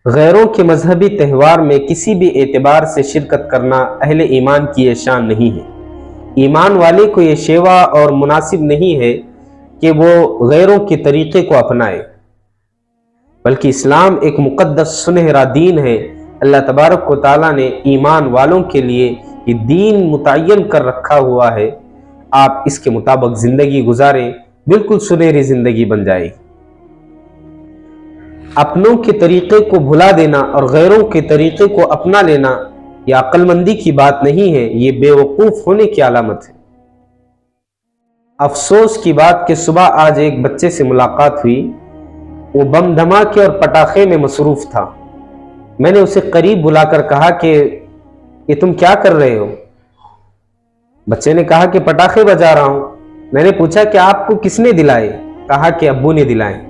غیروں کے مذہبی تہوار میں کسی بھی اعتبار سے شرکت کرنا اہل ایمان کی یہ شان نہیں ہے۔ ایمان والے کو یہ شیوا اور مناسب نہیں ہے کہ وہ غیروں کے طریقے کو اپنائے، بلکہ اسلام ایک مقدس سنہرا دین ہے۔ اللہ تبارک و تعالیٰ نے ایمان والوں کے لیے یہ دین متعین کر رکھا ہوا ہے، آپ اس کے مطابق زندگی گزاریں، بالکل سنہری زندگی بن جائے۔ اپنوں کے طریقے کو بھلا دینا اور غیروں کے طریقے کو اپنا لینا یہ عقل مندی کی بات نہیں ہے، یہ بے وقوف ہونے کی علامت ہے۔ افسوس کی بات کہ صبح آج ایک بچے سے ملاقات ہوئی، وہ بم دھماکے اور پٹاخے میں مصروف تھا۔ میں نے اسے قریب بلا کر کہا کہ یہ تم کیا کر رہے ہو؟ بچے نے کہا کہ پٹاخے بجا رہا ہوں۔ میں نے پوچھا کہ آپ کو کس نے دلائے؟ کہا کہ ابو نے دلائے۔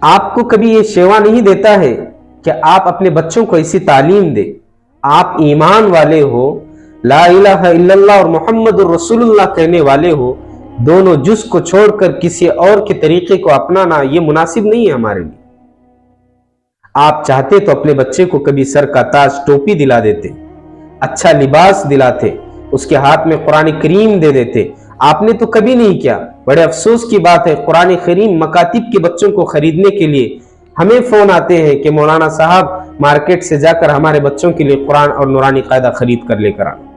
آپ کو کبھی یہ شیوا نہیں دیتا ہے کہ آپ اپنے بچوں کو ایسی تعلیم دے؟ آپ ایمان والے ہو، لا الہ الا اللہ اور محمد الرسول اللہ کہنے والے ہو، دونوں جز کو چھوڑ کر کسی اور کے طریقے کو اپنانا یہ مناسب نہیں ہے ہمارے لیے۔ آپ چاہتے تو اپنے بچے کو کبھی سر کا تاج ٹوپی دلا دیتے، اچھا لباس دلاتے، اس کے ہاتھ میں قرآن کریم دے دیتے، آپ نے تو کبھی نہیں کیا۔ بڑے افسوس کی بات ہے، قرآن کریم مکاتب کے بچوں کو خریدنے کے لیے ہمیں فون آتے ہیں کہ مولانا صاحب مارکیٹ سے جا کر ہمارے بچوں کے لیے قرآن اور نورانی قاعدہ خرید کر لے کر آنا۔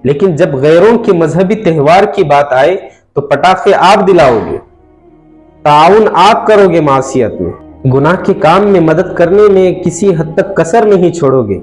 لیکن جب غیروں کے مذہبی تہوار کی بات آئے تو پٹاخے آپ دلاؤ گے، تعاون آپ کرو گے معصیت میں، گناہ کے کام میں مدد کرنے میں کسی حد تک کسر نہیں چھوڑو گے۔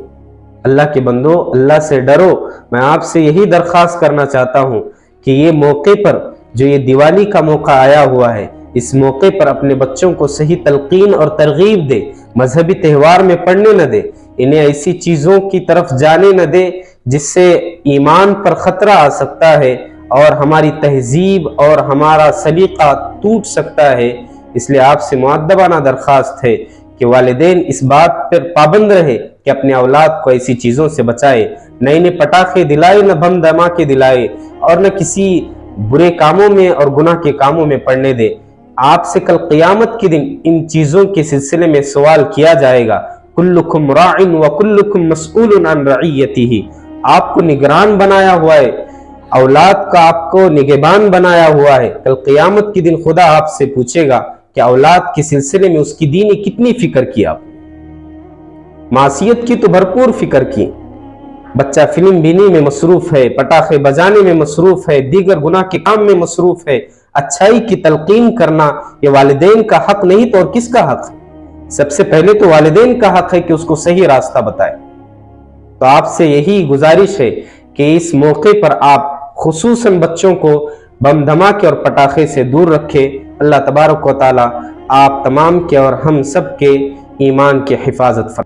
اللہ کے بندو، اللہ سے ڈرو۔ میں آپ سے یہی درخواست کرنا چاہتا ہوں کہ یہ موقع پر جو یہ دیوالی کا موقع آیا ہوا ہے، اس موقع پر اپنے بچوں کو صحیح تلقین اور ترغیب دے، مذہبی تہوار میں پڑھنے نہ دے، انہیں ایسی چیزوں کی طرف جانے نہ دے جس سے ایمان پر خطرہ آ سکتا ہے اور ہماری تہذیب اور ہمارا سلیقہ ٹوٹ سکتا ہے۔ اس لیے آپ سے مؤدبانہ درخواست ہے کہ والدین اس بات پر پابند رہے کہ اپنے اولاد کو ایسی چیزوں سے بچائے، نہ انہیں پٹاخے دلائے، نہ بم دھماکے دلائے، اور نہ کسی برے کاموں میں اور گناہ کے کاموں میں پڑنے دے۔ آپ سے کل قیامت کے دن ان چیزوں کے سلسلے میں سوال کیا جائے گا۔ کلکم راع وکلکم مسئول عن رعیتہ۔ آپ کو نگران بنایا ہوا ہے، اولاد کا آپ کو نگہبان بنایا ہوا ہے۔ کل قیامت کے دن خدا آپ سے پوچھے گا کہ اولاد کے سلسلے میں اس کی دینی کتنی فکر کی آپ نے؟ معصیت کی تو بھرپور فکر کی۔ بچہ فلم بینی میں مصروف ہے، پٹاخے بجانے میں مصروف ہے، دیگر گناہ کے کام میں مصروف ہے۔ اچھائی کی تلقین کرنا یہ والدین کا حق نہیں تو اور کس کا حق ہے؟ سب سے پہلے تو والدین کا حق ہے کہ اس کو صحیح راستہ بتائے۔ تو آپ سے یہی گزارش ہے کہ اس موقع پر آپ خصوصاً بچوں کو بم دھماکے اور پٹاخے سے دور رکھے۔ اللہ تبارک و تعالی آپ تمام کے اور ہم سب کے ایمان کی حفاظت فرمائے۔